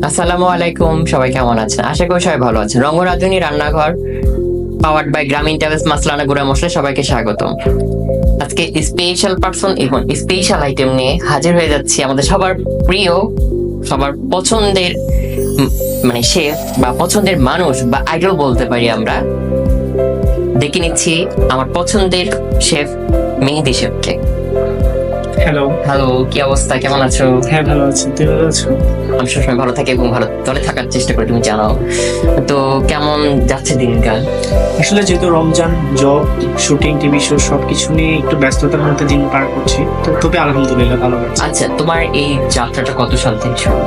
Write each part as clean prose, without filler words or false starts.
আসসালামু আলাইকুম, সবাই কেমন আছেন? আশা করি সবাই ভালো আছেন। রঙ্গরাধুনী রান্নাঘর পাওয়ার্ড বাই গ্রামীণ ট্রাভেলস মাসলানা গুঁড়া মশলা, সবাইকে স্বাগতম। আজকে স্পেশাল পার্সন এবং স্পেশাল আইটেম নিয়ে হাজির হয়ে যাচ্ছি আমাদের সবার প্রিয়, সবার পছন্দের মানে শেফ বা পছন্দের মানুষ বা আইডল বলতে পারি আমরা। ডেকে নিচ্ছি আমার পছন্দের শেফ মেহেদি শেফকে। হ্যালো। হ্যালো, কি অবস্থা, কেমন আছো? হ্যাঁ, ভালো আছি। তুই ভালো আছো? আমি সবসময় ভালো থাকি এবং ভালো দলে থাকার চেষ্টা করি, তুমি জানাও। তো কেমন যাচ্ছে দিনকাল? আসলে যেহেতু Ramzan, job, shooting, TV show সবকিছু নিয়ে একটু ব্যস্ততার মধ্যে দিন পার করছি, তো তবে আলহামদুলিল্লাহ ভালো আছে। আচ্ছা, তোমার এই যাত্রাটা কত সাল থেকে শুরু?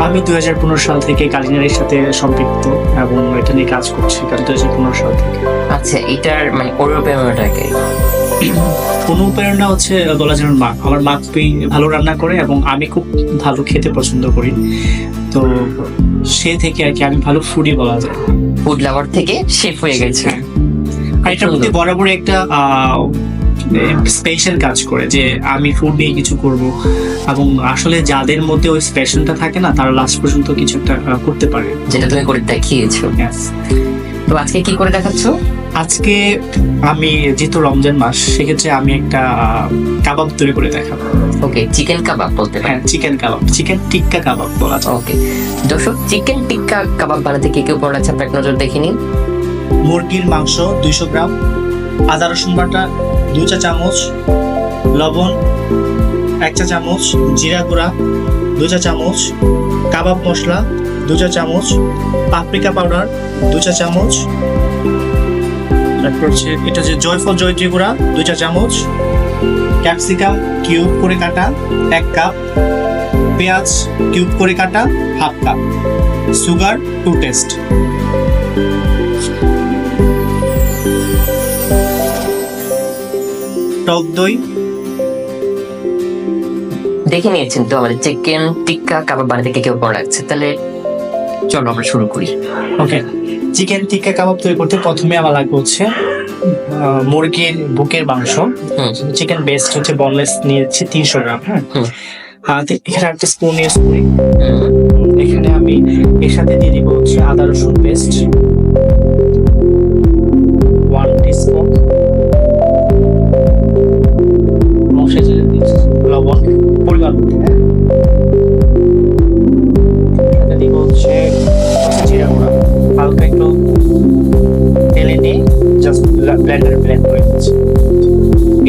আমি 2015 সাল থেকে কালিনারির সাথে সম্পৃক্ত এবং এটা নিয়ে কাজ করছি 2015 সাল থেকে। আচ্ছা, এটার মানে অনুপ্রেরণাটাকে? অনুপ্রেরণা হচ্ছে বলা যায় মা। আমার মা খুবই ভালো রান্না করে এবং আমি খুব ভালো খেতে পছন্দ করি, তো সে থেকে আর কি আমি ভালো ফুডি বলা যায়। ফুড লাভার থেকে শেফ হয়ে গেছে। আর এটার মধ্যে বরাবর একটা স্পেশাল কাজ করে যে আমি ফুড নিয়ে কিছু করব, এবং আসলে যাদের মধ্যে ওই স্পেশালটা থাকে না, তারা লাস্ট পর্যন্ত কিছু একটা করতে পারে, যেটা তুমি করে দেখিয়েছো। Yes. তো আজকে কি করে দেখাচ্ছো? আজকে আমি যেহেতু রমজান মাস, সেক্ষেত্রে আমি একটা কাবাব তৈরি করে দেখাবো। ওকে, চিকেন কাবাব বলতে পারি। হ্যাঁ, চিকেন কাবাব, চিকেন টিক্কা কাবাব বলা যায়। ওকে দর্শক, চিকেন টিক্কা কাবাব বানাতে কে কে উপর আছে আমরা এক নজর দেখে নিই। মুরগির মাংস 200 গ্রাম, আদা রসুন বাটা 2 চা চামচ, লবণ 1 চা চামচ, জিরা গুঁড়া 2 চা চামচ, কাবাব মশলা 2 চা চামচ, পাপরিকা পাউডার 2 চা চামচ, তারপর হচ্ছে এটা যে জয়ফল জয়ত্রী গুঁড়া 2 চা চামচ, ক্যাপসিকাম কিউব করে কাটা 1 কাপ, পেঁয়াজ কিউব করে কাটা 1/2 কাপ, সুগার টু টেস্ট। টক দই। দেখে নিয়েছেন তো আমাদের চিকেন টিক্কা কাবাব বানাতে কে কে উপর লাগছে, তাহলে চলো আমরা শুরু করি। ওকে, চিকেন টিক্কা কাবাব তৈরি করতে প্রথমে আমার লাগবে হচ্ছে মুরগির বুকের মাংস। চিকেন বেস্ট হচ্ছে বনলেস নিয়েছি 300 গ্রাম। হ্যাঁ, এখানে একটা স্পুন ইউজ করি। এখানে আমি এর সাথে দিয়ে দিব হচ্ছে আদা রসুন পেস্ট 1 টিস্পুন, মশলা জিরে দিচ্ছি, লবণ পরিমাণ মতো। হ্যাঁ, এটা দিব হচ্ছে জিরা গুঁড়া, হালকা একটু তেলে নিয়ে জাস্ট ব্লেন্ডারে ব্লেন্ড করে দিচ্ছি।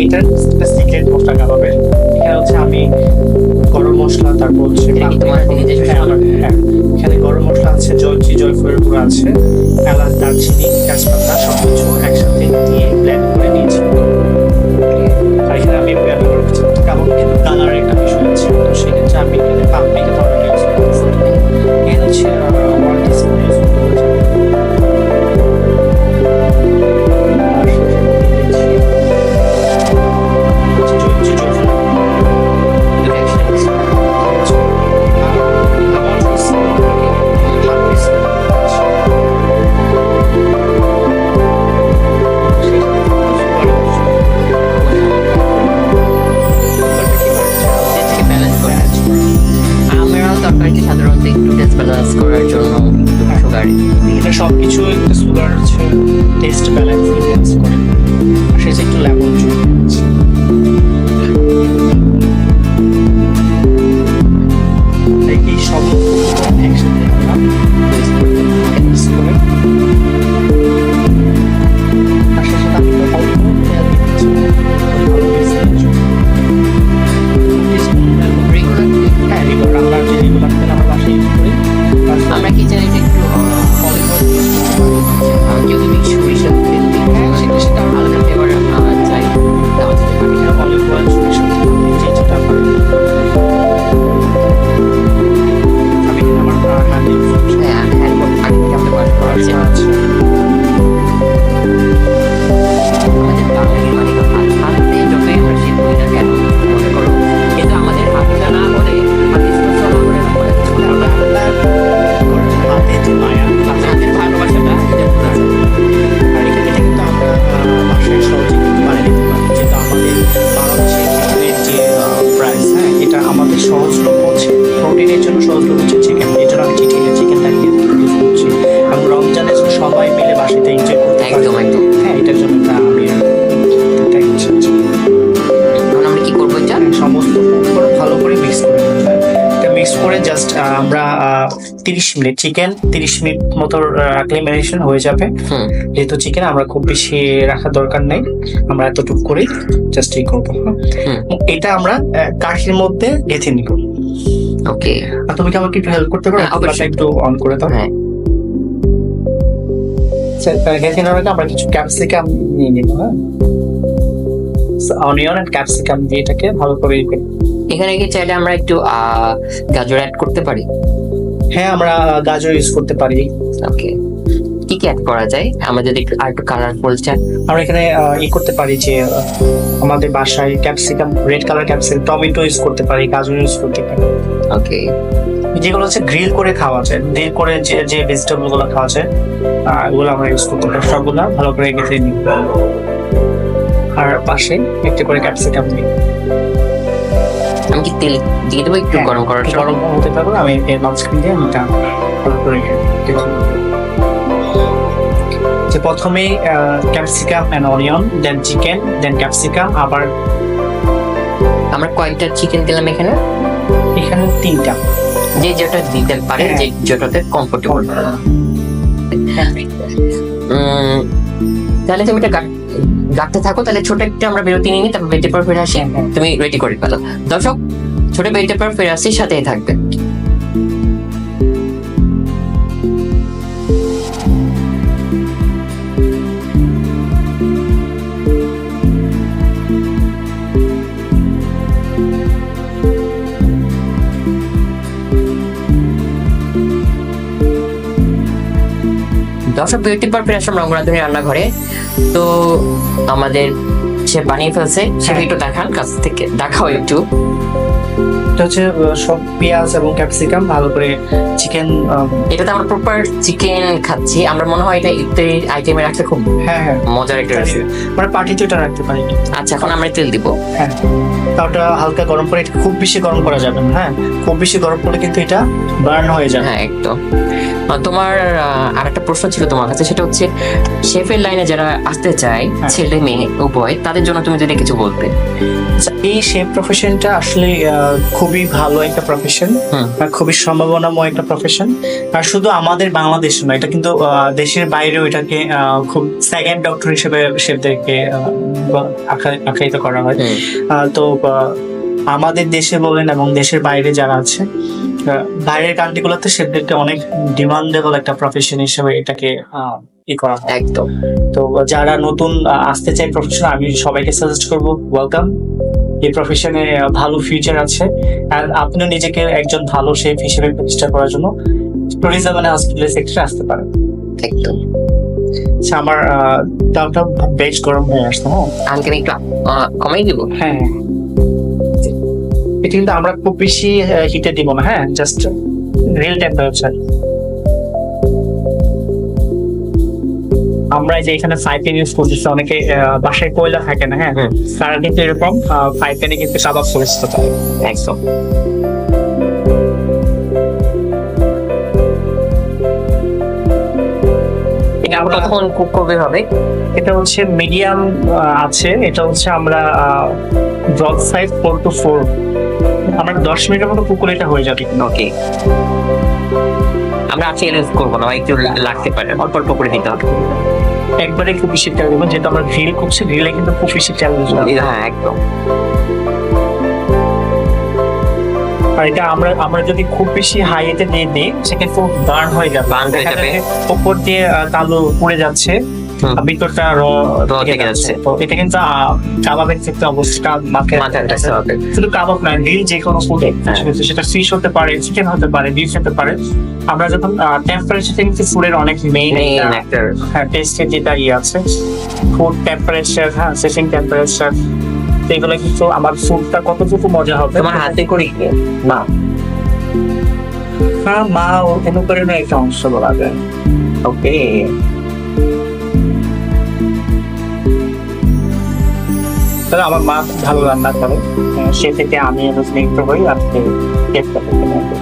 এটার একটা সিক্রেট মশলা কাবাবের। এখানে হচ্ছে আমি গরম মশলা, তারপর হচ্ছে এখানে গরম মশলা আছে, জয়ফলের গুঁড়া আছে, এলাচ, দারচিনি, তেজপাতা সবকিছু একসাথে দিয়ে ব্লেন্ড করে নিয়েছি। আর এখানে আমি ব্যবহার করছি কাবাব, কিন্তু কালারের একটা বিষয় আছে, তো সেক্ষেত্রে আমি এখানে পাপরিকা পাউডার ইউজ করছি। এখানে হচ্ছে 1 টিস্পুন ইউজ করছি। সাধারণত একটু টেস্ট ব্যালেন্স করার জন্য সুগার, এটা সবকিছু একটা সুগার হচ্ছে টেস্ট ব্যালেন্স ইনফ্লুয়েন্স করে। আর সেটা একটু লেমন জুস দিচ্ছি। এই সব একসাথে আমরা মিক্স করে, আর সেটা আমি অল্প তেল দিচ্ছি ভালো মিক্স করার জন্য। হ্যাঁ, রেগুলার আমরা যে রেগুলার তেল আমরা বাসায় ইউজ করি। আমরা কিচেনে একটু অলিভ অয়েল, কেউ যদি সরিষার তেল দিই, সেটা হালকা ফ্লেভার চাই, দেওয়া যেতে পারে। অলিভ অয়েল, সরিষার তেল, যেটা আমি আমার হাতে হ্যাঁ, আগে থেকে আমরা ওয়াশ করা আছে। আমাদের বাঙালি মানে তো হাতে যতই আমরা শেপ করি না কেন মনে করো, কিন্তু আমাদের হাতটা না হলে হাতে স্পর্শ না করে আমরা কিছু করতে পারবো না। হাতে যে মায়া, হাতের ভালোবাসাটা এটা বোঝা যায়। আর এটা কিন্তু আমরা বাসায় সহজে কিন্তু বানিয়ে নিতে পারি, যেটা আমাদের বাংলাদেশের যে প্রাইস। হ্যাঁ, এটা আমাদের সহজলভ্য হচ্ছে, প্রোটিনের জন্য সহজলভ্য হচ্ছে চিকেন। এর জন্য আমি চিকেন 30 মিনিট, চিকেন 30 মিনিট মতো রাখলে ম্যারিনেশন হয়ে যাবে। হুম। যেহেতু চিকেন আমরা খুব বেশি রাখার দরকার নেই, আমরা এতটুকু করেই জাস্ট এই করবো। হুম। এটা আমরা কাঠির মধ্যে গেঁথে নিব। ওকে। আর তুমি কি আমাকে একটু হেল্প করতে পারো? হ্যাঁ, অবশ্যই। একটু অন করে দাও। হ্যাঁ। গেঁথে নেওয়ার আগে আমরা কিছু ক্যাপসিকাম নিয়ে নিব। হ্যাঁ, অনিয়ন এন্ড ক্যাপসিকাম দিয়ে এটাকে ভালো করে ই করব। এখানে কি চাইলে আমরা একটু গাজর অ্যাড করতে পারি? হ্যাঁ, আমরা গাজর ইউজ করতে পারি। ওকে। কি কি অ্যাড করা যায়? আমরা যদি আর একটু কালারফুল চাই। আমরা এখানে ই করতে পারি যে আমাদের বাসায় capsicum, red colour capsicum, tomato use করতে পারি, গাজর ইউজ করতে পারি। ওকে। যেগুলো হচ্ছে গ্রিল করে খাওয়া যায়, গ্রিল করে যে ভেজিটেবল গুলো খাওয়া যায়, এগুলো আমরা ইউজ করতে পারি। সবগুলো ভালো করে গেঁথে নিব। আর পাশে একটা করে ক্যাপসিকাম নিই। আমি কি তেল দিয়ে দেবো একটু হ্যাঁ, গরম করার একটু জন্য? গরম হতে থাকবো, আমি এই মাঝখান দিয়ে আমি এটা ভালো করে গেঁথে নিব। যে প্রথমেই capsicum and onion, then chicken, then capsicum, আবার আমরা কয়েকটা চিকেন দিলাম এখানে, এখানে 3টা। যে যেটা দিতে পারে, হ্যাঁ। যে যেটাতে কমফোর্টেবল। তাহলে তুমি এটা গাঁটতে থাকো, তাহলে ছোট একটা আমরা বিরতি নিই, তারপর বেটে পর ফিরে আসি। হ্যাঁ। তুমি রেডি করে ফেলো। দর্শক, ছোট বেটে পর ফিরে আসি, সাথেই থাকবে। দর্শক, বিউটি পর ফিরে আসলাম রঙ্গরাধুনী রান্নাঘরে। তো আমাদের সে বানিয়ে ফেলছে, সেটা একটু দেখান কাছ থেকে, দেখাও একটু। এটা হচ্ছে সব পেঁয়াজ এবং ক্যাপসিকাম ভালো করে চিকেন। এটাতে আমরা প্রপার চিকেন খাচ্ছি। আমরা মনে হয় এটা ইত্যাদি আইটেমে রাখতে খুব হ্যাঁ হ্যাঁ, মজার একটা রেসিপি। মানে পার্টিতে এটা রাখতে পারি। আচ্ছা, এখন আমরা তেল দিব। হ্যাঁ, তাওটা হালকা গরম করে, এটা খুব বেশি গরম করা যাবে না। হ্যাঁ, খুব বেশি গরম করলে কিন্তু এটা বার্ন হয়ে যাবে। হ্যাঁ, একদম। তোমার আর একটা প্রশ্ন ছিল তোমার কাছে, সেটা হচ্ছে শেফের লাইনে যারা আসতে চায়, হ্যাঁ। ছেলে মেয়ে উভয়, তাদের জন্য তুমি যদি কিছু বলতে। আচ্ছা, এই শেফ প্রফেশনটা আসলে খুবই ভালো একটা প্রফেশন, হুম। খুবই সম্ভাবনাময় একটা প্রফেশন। আর শুধু আমাদের বাংলাদেশ নয়, এটা কিন্তু দেশের বাইরেও এটাকে খুব সেকেন্ড ডক্টর হিসেবে শেফদেরকে আখ্যায়িত করা হয়। হুম। তো আমাদের দেশে বলেন এবং দেশের বাইরে যারা আছে, বাইরের কান্ট্রিগুলোতে শেফদেরকে অনেক ডিমান্ডেবল একটা প্রফেশন হিসেবে এটাকে ই করা হয়। একদম। তো যারা নতুন আসতে চায় প্রফেশন, আমি সবাইকে সাজেস্ট করবো, ওয়েলকাম। এই প্রফেশনে ভালো ফিউচার আছে। আর আপনিও নিজেকে একজন ভালো শেফ হিসেবে প্রতিষ্ঠা করার জন্য ট্যুরিজম মানে হসপিটাল সেক্টরে আসতে পারেন। একদম। আচ্ছা, আমার তাওটা বেশ গরম হয়ে আসছে। হ্যাঁ আঙ্কেল একটু কমাই দিব। হ্যাঁ, এটা কিন্তু আমরা খুব বেশি হিটে দিব না। হ্যাঁ, জাস্ট রিয়েল টেম্পারেচার। আমরা এই যে এখানে ফ্রাই প্যান ইউজ করতেছি, অনেকে বাসায় কয়লা থাকে না। হ্যাঁ, হুম। তারা কিন্তু এরকম ফ্রাই প্যানে কিন্তু কাবাব পরিচিত পায়। একদম। এটা আমরা কখন কুক করবে হবে? এটা হচ্ছে মিডিয়াম আছে। এটা হচ্ছে আমরা ব্রড সাইজ 4 to 4, আমরা 10 মিনিটের মতো কুক করলে এটা হয়ে যাবে। ওকে। আমরা আজকে ইউজ করবো না, একটু লাগতে পারে, অল্প অল্প করে দিতে হবে। একবারে খুব বেশি তেল দেবেন, যেহেতু আমরা গ্রিল করছি, গ্রিলে কিন্তু খুব বেশি তেল দেবো। হ্যাঁ, একদম। আর এটা আমরা যদি খুব বেশি হাইতে দিয়ে দিই, সেক্ষেত্রে বার্ন হয়ে যাবে। Burn হয়ে যাবে। উপর দিয়ে কালো পড়ে যাচ্ছে, হুম। আর ভিতরটা Raw থেকে থেকে যাচ্ছে। তো এটা কিন্তু কাবাবের ক্ষেত্রে অবস্থা মাথায় রাখতে হবে। শুধু কাবাব না, গ্রিল যে কোনো ফুডে, হ্যাঁ। সেটা ফিশ হতে পারে, চিকেন হতে পারে, বিফ হতে পারে। আমরা যখন টেম্পারেচার কিন্তু ফুডের অনেক মেইন একটা হ্যাঁ টেস্টের যেটা আছে, ফুড টেম্পারেচার, হ্যাঁ সেটিং টেম্পারেচার, এগুলো কিন্তু আমার ফুডটা কতটুকু মজা হবে। তোমার হাতে করি কি? মা হ্যাঁ, মা অনুকরণের একটা অংশ বলা যায়। ওকে। তবে আমার মা খুব ভালো রান্না করে, সে থেকে আমি অনুপ্রাণিত হই আজকে শেফটা করতে পারবো।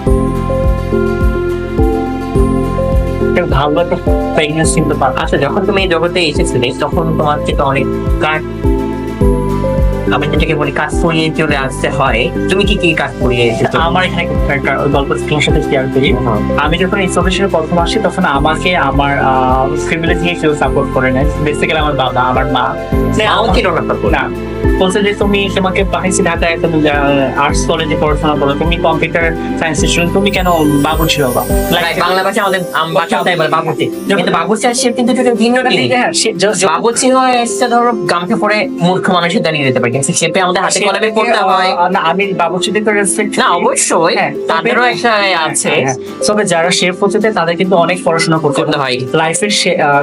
একটা ভালো একটা প্রেগনেন্সি কিন্তু পাবো। আচ্ছা, যখন তুমি এই জগতে এসেছিলে, তখন তোমার থেকে অনেক কাট আমি যেটাকে বলি কাজ করিয়ে চলে আসতে হয়, তুমি কি কি কাজ করিয়ে এসেছো? আমার এখানে একটা গল্প তোমার সাথে শেয়ার করি। আমি যখন এই প্রফেশনে প্রথম আসি তখন আমাকে আমার ফ্যামিলি থেকে কেউ সাপোর্ট করে নাই। বেসিক্যালি আমার বাবা, আমার মা আমাকে রোনাল্ডো না বলছে যে তুমি তোমাকে পাঠাইছি ঢাকায় একটা আর্টস কলেজে পড়াশোনা করো, তুমি কম্পিউটার সায়েন্স স্টুডেন্ট, তুমি কেন বাবুর্চি হবা? বাংলা ভাষা আমাদের বাচ্চাটাই বলে বাবুর্চি, কিন্তু বাবুর্চি আর শেফ কিন্তু দুটো ভিন্ন জিনিস। হ্যাঁ, বাবুর্চি হয়ে এসছে ধরো গামছা পরে মূর্খ মানুষের দাঁড়িয়ে যেতে পারে, কিন্তু শেফে আমাদের হাতে কলমে করতে হয়। না, আমি বাবুর্চিদের রেসপেক্ট না অবশ্যই হ্যাঁ, তাদেরও একটা আছে, তবে যারা শেফ হচ্ছে তাদের কিন্তু অনেক পড়াশোনা করতে করতে হয়, লাইফের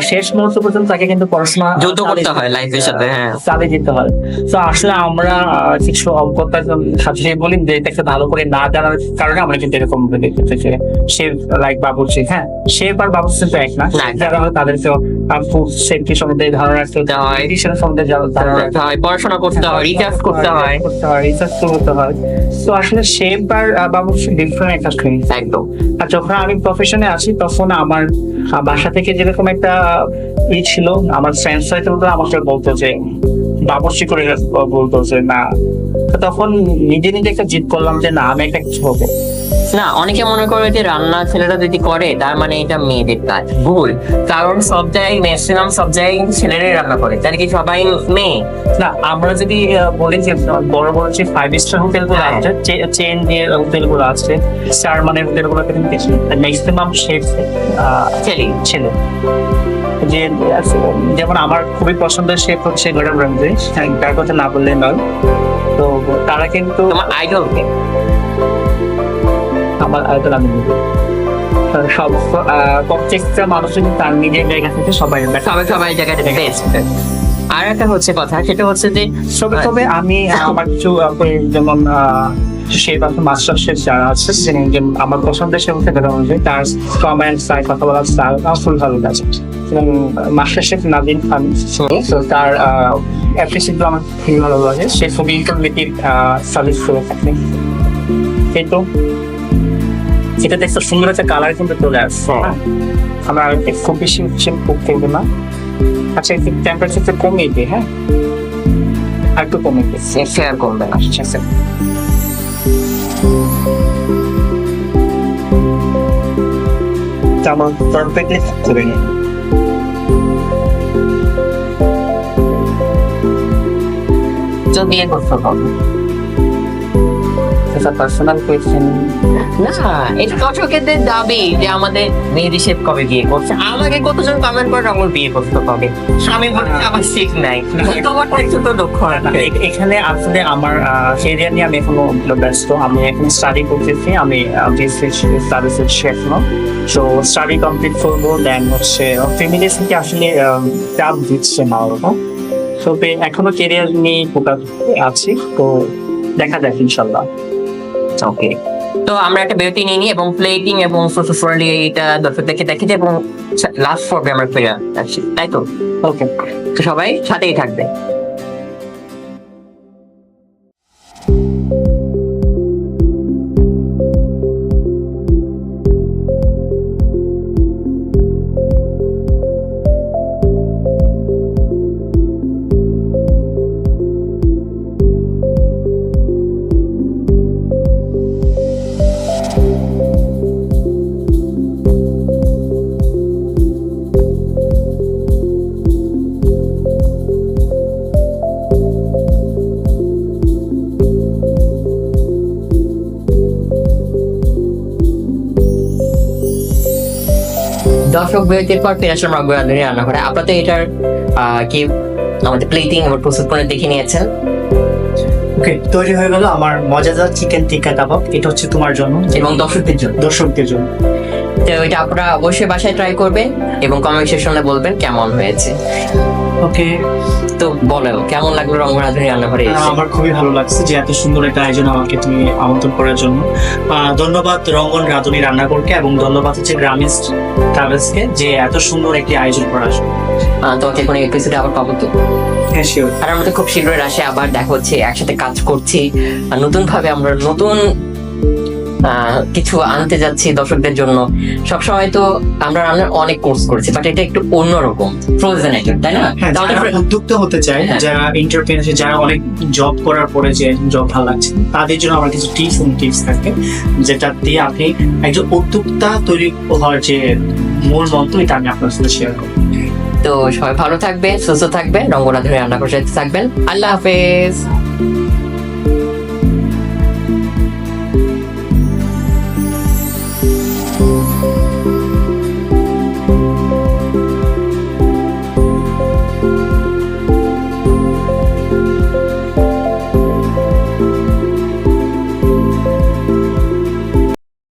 শেষ মুহূর্ত পর্যন্ত তাকে কিন্তু পড়াশোনা যুদ্ধ করতে হয় লাইফের সাথে। হ্যাঁ, চালিয়ে যেতে হয়। তো আসলে আমরা কিছু অজ্ঞতার সাথে বলি যে এটাকে ভালো করে না জানার কারণে আমরা কিন্তু এরকম দেখতে যে শেফ লাইক বাবুর্চি। হ্যাঁ, শেফ আর বাবুর্চি তো এক না, না। যারা হয় তাদেরকে ফুড সেফটি সম্বন্ধে ধারণা রাখতে হয়, এডিশন সম্বন্ধে ধারণা রাখতে হয়, পড়াশোনা করতে হয়, রিসার্চ করতে হয়। রিসার্চ করতে হয়। তো আসলে শেফ আর বাবুর্চি ডিফারেন্ট একটা জিনিস। একদম। আর যখন আমি প্রফেশনে আসি তখন আমার বাসা থেকে যেরকম একটা ছিল, আমার ফ্রেন্ড সার্কেল আমাকে বলতো যে বাবুর্চি করে বলতো যে না, তখন নিজে নিজে একটা জিদ করলাম যে না, আমি একটা কিছু হবো। না, অনেকে মনে করে যে রান্না ছেলেরা যদি করে তার মানে এটা মেয়েদের কাজ। ভুল, কারণ সব জায়গায় ম্যাক্সিমাম সব জায়গায় কিন্তু ছেলেরাই রান্না করে, তার কি সবাই মেয়ে? না, আমরা যদি বলি যে বড় বড় যে 5 স্টার হোটেল গুলো আছে, চেইন দিয়ে হোটেল গুলো আছে, স্টার মানে হোটেল গুলোতে কিন্তু ম্যাক্সিমাম শেফ ছেলে। যে যেমন আমার খুবই পছন্দের শেফ হচ্ছে গর্ডন রামজি, তার কথা না বললে নয়। তো তারা কিন্তু তোমার আইডল কে? আমার আইডল আমি নিজে। সব প্রত্যেকটা মানুষ কিন্তু তার নিজের জায়গা থেকে সবাই সবাই জায়গাটা বেস্ট। আর একটা হচ্ছে কথা, সেটা হচ্ছে যে তবে আমি আমার কিছু যেমন শেফ আছে, মাস্টার শেফ যারা আছে, যেমন আমার পছন্দের শেফ হচ্ছে গর্ডন রামজি, তার কমেন্ট স্টাইল, কথা বলার স্টাইল ফুল ভালো আছে। মাস্টার শেফ নাদিম খান, তার অ্যাপ্রিসিয়েট আমার খুবই ভালো লাগে। সে খুবই ইনফরমেটিভ সার্ভিস করে থাকে। কিন্তু এটাতে একটা সুন্দর একটা কালার কিন্তু চলে আসছে। আমরা খুব বেশি কুক করবো না। আচ্ছা, একটু টেম্পারেচারটা কমিয়ে দিই। হ্যাঁ, আর একটু কমিয়ে দিই, শেয়ার করবে না। ঠিক আছে। আমার পারফেক্টলি করে নিই। বিয়ে করতে হবে পার্সোনাল কোয়েশ্চেন না, এটা দর্শকদের দাবি যে আমাদের মেহেদি শেফ কবে বিয়ে করছে। আমাকে কতজন কমেন্ট করে আমার বিয়ে করতে হবে, স্বামী বলছে আমার ঠিক নাই, তোমার একটু তো দক্ষ না। এখানে আসলে আমার ক্যারিয়ার নিয়ে আমি এখনো ব্যস্ত। আমি এখন স্টাডি করতেছি, আমি সার্ভিসের শেফ। তো স্টাডি কমপ্লিট করবো, দেন হচ্ছে ফ্যামিলি থেকে আসলে চাপ দিচ্ছে মা বাবা। তো এখনো ক্যারিয়ার নিয়ে ফোকাস আছি, তো দেখা যাক ইনশাল্লাহ। ওকে, তো আমরা একটা বিরতি নিয়ে নিই এবং প্লেটিং এবং সোশ্যালি এটা দর্শকদেরকে দেখে দিই এবং লাস্ট পর্বে আমরা ফিরে আসছি, তাই তো? ওকে, তো সবাই সাথেই থাকবে। দর্শক বিরতির পর ফিরে আসলাম রংপুর রাঁধুনি রান্নাঘরে। আপনারা তো এটার কি আমাদের প্লেটিং এবং প্রস্তুত করে দেখে নিয়েছেন। ওকে, তৈরি হয়ে গেল আমার মজাদার চিকেন টিক্কা কাবাব। এটা হচ্ছে তোমার জন্য এবং দর্শকদের জন্য। তো এটা আপনারা অবশ্যই বাসায় ট্রাই করবেন এবং কমেন্ট সেকশনে বলবেন কেমন হয়েছে। ওকে, তো বলো কেমন লাগলো রংপুর রাঁধুনি রান্নাঘরে এসে? আমার খুবই ভালো লাগছে যে এত সুন্দর একটা আয়োজন আমাকে তুমি আমন্ত্রণ করার জন্য। ধন্যবাদ রঙ্গন রাঁধুনি রান্নাঘরকে এবং ধন্যবাদ হচ্ছে গ্রামীণ ট্রাভেলসকে যে এত সুন্দর একটি আয়োজন করার জন্য। তোমাকে কোনো এপিসোডে আবার পাবো তো? হ্যাঁ, শিওর। আর আমরা তো খুব শীঘ্রই আসে আবার দেখা হচ্ছে, একসাথে কাজ করছি আর নতুন ভাবে আমরা নতুন কিছু আনতে যাচ্ছি দর্শকদের জন্য। সবসময় তো আমরা রান্নার অনেক কোর্স করেছি, বাট এটা একটু অন্যরকম ফ্রোজেন আইটেম, তাই না? হ্যাঁ, তাহলে যারা উদ্যোক্তা হতে চায়, হ্যাঁ। যারা এন্টারপ্রেনার, যারা অনেক জব করার পরে যে জব ভালো লাগছে, তাদের জন্য আমার কিছু টিপস থাকে, যেটা দিয়ে আপনি একজন উদ্যোক্তা তৈরি হওয়ার যে মূল মন্ত্র, এটা আমি আপনার সাথে শেয়ার করবো। তো সবাই ভালো থাকবেন, সুস্থ থাকবেন, রঙ্গরাধুনী রান্নাঘর সাথে থাকবেন। আল্লাহ হাফেজ।